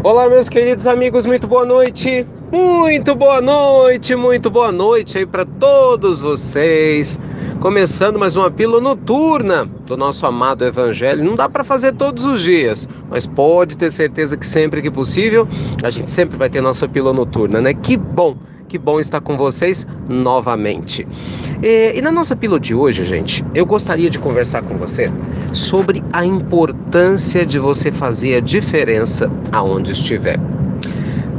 Olá, meus queridos amigos, muito boa noite. Muito boa noite, muito boa noite aí para todos vocês. Começando mais uma pílula noturna do nosso amado Evangelho. Não dá para fazer todos os dias, mas pode ter certeza que sempre que possível, a gente sempre vai ter nossa pílula noturna, né? Que bom estar com vocês novamente. E na nossa pílula de hoje, gente, eu gostaria de conversar com você sobre a importância de você fazer a diferença aonde estiver.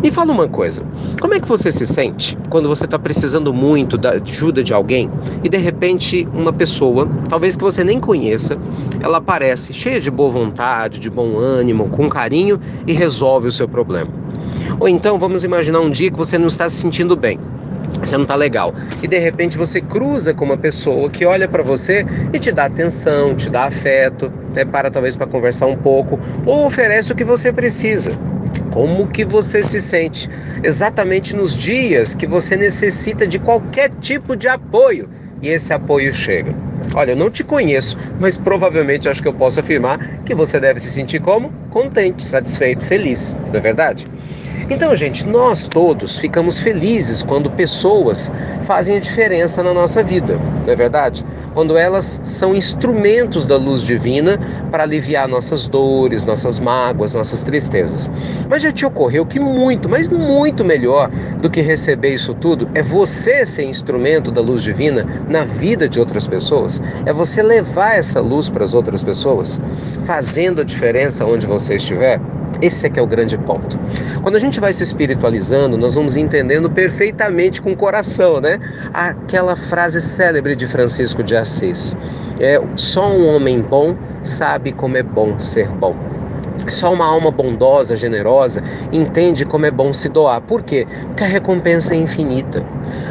Me fala uma coisa, como é que você se sente quando você está precisando muito da ajuda de alguém e de repente uma pessoa, talvez que você nem conheça, ela aparece cheia de boa vontade, de bom ânimo, com carinho e resolve o seu problema? Ou então vamos imaginar um dia que você não está se sentindo bem. Você não está legal. E de repente você cruza com uma pessoa que olha para você e te dá atenção, te dá afeto, né, talvez para conversar um pouco, ou oferece o que você precisa. Como que você se sente exatamente nos dias que você necessita de qualquer tipo de apoio e esse apoio chega? Olha, eu não te conheço, mas provavelmente acho que eu posso afirmar que você deve se sentir como? Contente, satisfeito, feliz, não é verdade? Então, gente, nós todos ficamos felizes quando pessoas fazem a diferença na nossa vida, não é verdade? Quando elas são instrumentos da luz divina para aliviar nossas dores, nossas mágoas, nossas tristezas. Mas já te ocorreu que muito, mas muito melhor do que receber isso tudo é você ser instrumento da luz divina na vida de outras pessoas? É você levar essa luz para as outras pessoas, fazendo a diferença onde você estiver? Esse é que é o grande ponto. Quando a gente vai se espiritualizando, nós vamos entendendo perfeitamente com o coração, né? Aquela frase célebre de Francisco de Assis. Só um homem bom sabe como é bom ser bom. Só uma alma bondosa, generosa, entende como é bom se doar. Por quê? Porque a recompensa é infinita.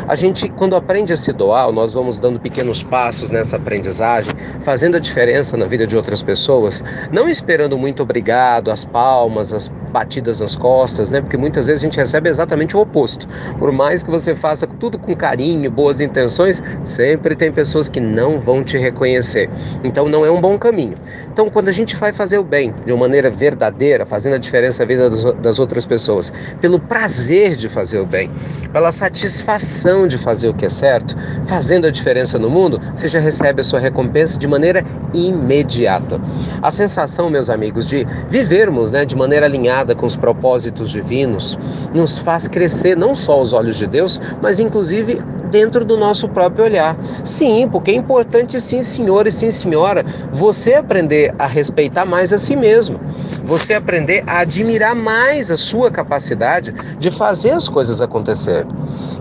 A gente, quando aprende a se doar, nós vamos dando pequenos passos nessa aprendizagem, fazendo a diferença na vida de outras pessoas, não esperando muito obrigado, as palmas, as batidas nas costas, né? Porque muitas vezes a gente recebe exatamente o oposto. Por mais que você faça tudo com carinho, boas intenções, sempre tem pessoas que não vão te reconhecer. Então não é um bom caminho. Então quando a gente vai fazer o bem de uma maneira verdadeira, fazendo a diferença na vida das outras pessoas, pelo prazer de fazer o bem, pela satisfação de fazer o que é certo, fazendo a diferença no mundo, você já recebe a sua recompensa de maneira imediata. A sensação, meus amigos, de vivermos, né, de maneira alinhada com os propósitos divinos, nos faz crescer não só os olhos de Deus, mas inclusive dentro do nosso próprio olhar. Sim, porque é importante, sim, senhor e sim, senhora, você aprender a respeitar mais a si mesmo, você aprender a admirar mais a sua capacidade de fazer as coisas acontecerem.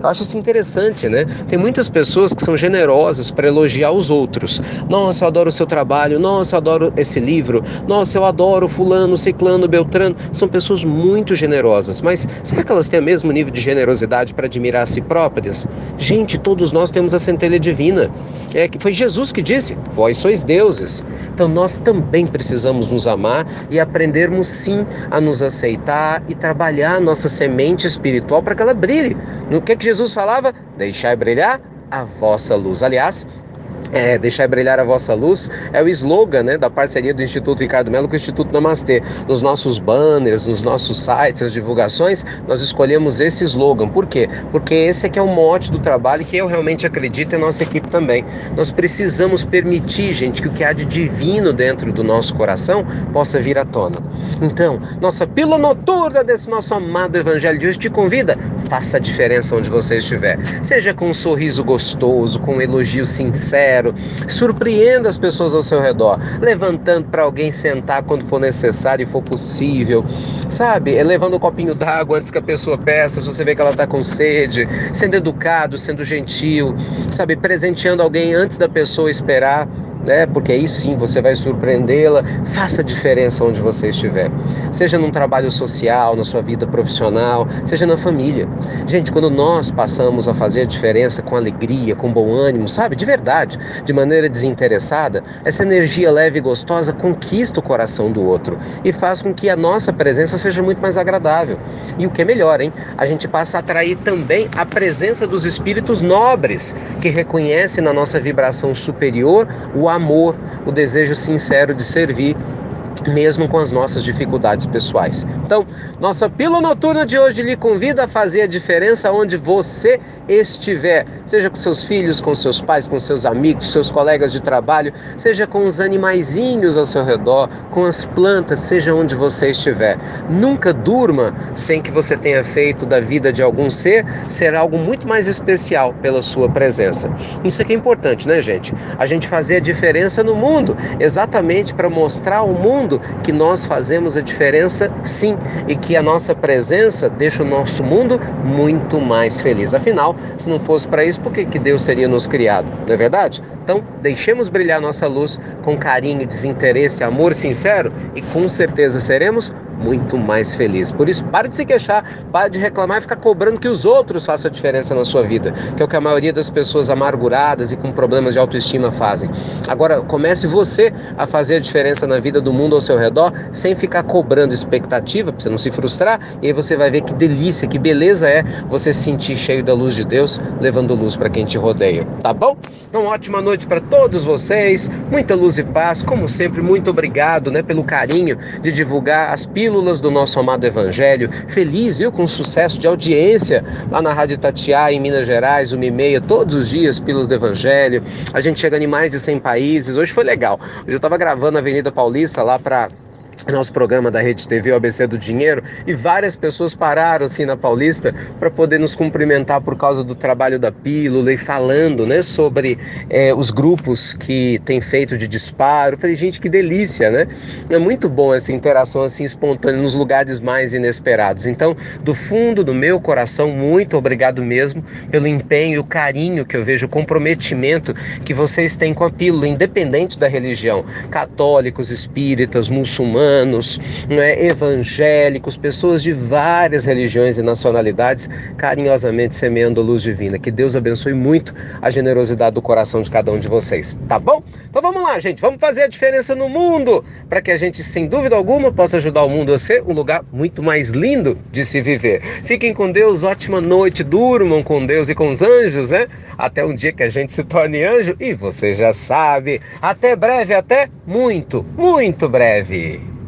Eu acho isso interessante, né? Tem muitas pessoas que são generosas para elogiar os outros. Nossa, eu adoro o seu trabalho. Nossa, eu adoro esse livro. Nossa, eu adoro fulano, ciclano, beltrano. São pessoas muito generosas, mas será que elas têm o mesmo nível de generosidade para admirar a si próprias? Gente, todos nós temos a centelha divina. Que foi Jesus que disse, vós sois deuses. Então nós também precisamos nos amar e aprendermos sim a nos aceitar e trabalhar a nossa semente espiritual para que ela brilhe. No que Jesus falava? Deixai brilhar a vossa luz. Aliás, deixar brilhar a vossa luz é o slogan, né, da parceria do Instituto Ricardo Mello com o Instituto Namastê. Nos nossos banners, nos nossos sites, nas divulgações, nós escolhemos esse slogan. Por quê? Porque esse é que é o mote do trabalho que eu realmente acredito e a nossa equipe também. Nós precisamos permitir, gente, que o que há de divino dentro do nosso coração possa vir à tona. Então, nossa pílula noturna desse nosso amado Evangelho de hoje te convida, faça a diferença onde você estiver. Seja com um sorriso gostoso, com um elogio sincero, surpreenda as pessoas ao seu redor, levantando para alguém sentar quando for necessário e for possível, sabe? Levando um copinho d'água antes que a pessoa peça, se você vê que ela está com sede, sendo educado, sendo gentil, sabe? Presenteando alguém antes da pessoa esperar, né? Porque aí sim você vai surpreendê-la. Faça a diferença onde você estiver, seja num trabalho social, na sua vida profissional, seja na família. Gente, quando nós passamos a fazer a diferença com alegria, com bom ânimo, sabe, de verdade, de maneira desinteressada, essa energia leve e gostosa conquista o coração do outro e faz com que a nossa presença seja muito mais agradável. E o que é melhor, hein? A gente passa a atrair também a presença dos espíritos nobres que reconhecem na nossa vibração superior o amor, o desejo sincero de servir. mesmo com as nossas dificuldades pessoais. Então, nossa pílula noturna de hoje lhe convida a fazer a diferença onde você estiver, seja com seus filhos, com seus pais, com seus amigos, seus colegas de trabalho, seja com os animaizinhos ao seu redor, com as plantas, seja onde você estiver. Nunca durma sem que você tenha feito da vida de algum ser algo muito mais especial pela sua presença. Isso aqui é importante, né, gente? A gente fazer a diferença no mundo, exatamente para mostrar ao mundo que nós fazemos a diferença sim, e que a nossa presença deixa o nosso mundo muito mais feliz. Afinal, se não fosse para isso, por que Deus teria nos criado? Não é verdade? Então, deixemos brilhar nossa luz com carinho, desinteresse, amor sincero e com certeza seremos muito mais felizes. Por isso, pare de se queixar, pare de reclamar e ficar cobrando que os outros façam a diferença na sua vida, que é o que a maioria das pessoas amarguradas e com problemas de autoestima fazem. Agora, comece você a fazer a diferença na vida do mundo ao seu redor, sem ficar cobrando expectativa, para você não se frustrar, e aí você vai ver que delícia, que beleza é você se sentir cheio da luz de Deus, levando luz para quem te rodeia, tá bom? Então, ótima noite para todos vocês, muita luz e paz, como sempre, muito obrigado, pelo carinho de divulgar as pílulas do nosso amado Evangelho. Feliz, viu, com sucesso de audiência lá na Rádio Itatiaia, em Minas Gerais, 1h30, todos os dias, pílulas do Evangelho. A gente chega em mais de 100 países, hoje foi legal. Hoje eu estava gravando na Avenida Paulista lá para nosso programa da Rede TV, o ABC do Dinheiro, e várias pessoas pararam assim na Paulista para poder nos cumprimentar por causa do trabalho da pílula e falando, sobre os grupos que tem feito de disparo. Eu falei, gente, que delícia, né? É muito bom essa interação assim espontânea nos lugares mais inesperados. Então, do fundo do meu coração, muito obrigado mesmo pelo empenho e o carinho que eu vejo, o comprometimento que vocês têm com a pílula, independente da religião, católicos, espíritas, muçulmanos, evangélicos, pessoas de várias religiões e nacionalidades, carinhosamente semeando a luz divina. Que Deus abençoe muito a generosidade do coração de cada um de vocês, tá bom? Então vamos lá, gente, vamos fazer a diferença no mundo, para que a gente, sem dúvida alguma, possa ajudar o mundo a ser um lugar muito mais lindo de se viver. Fiquem com Deus, ótima noite, durmam com Deus e com os anjos, até um dia que a gente se torne anjo, e você já sabe, até breve, até muito, muito breve.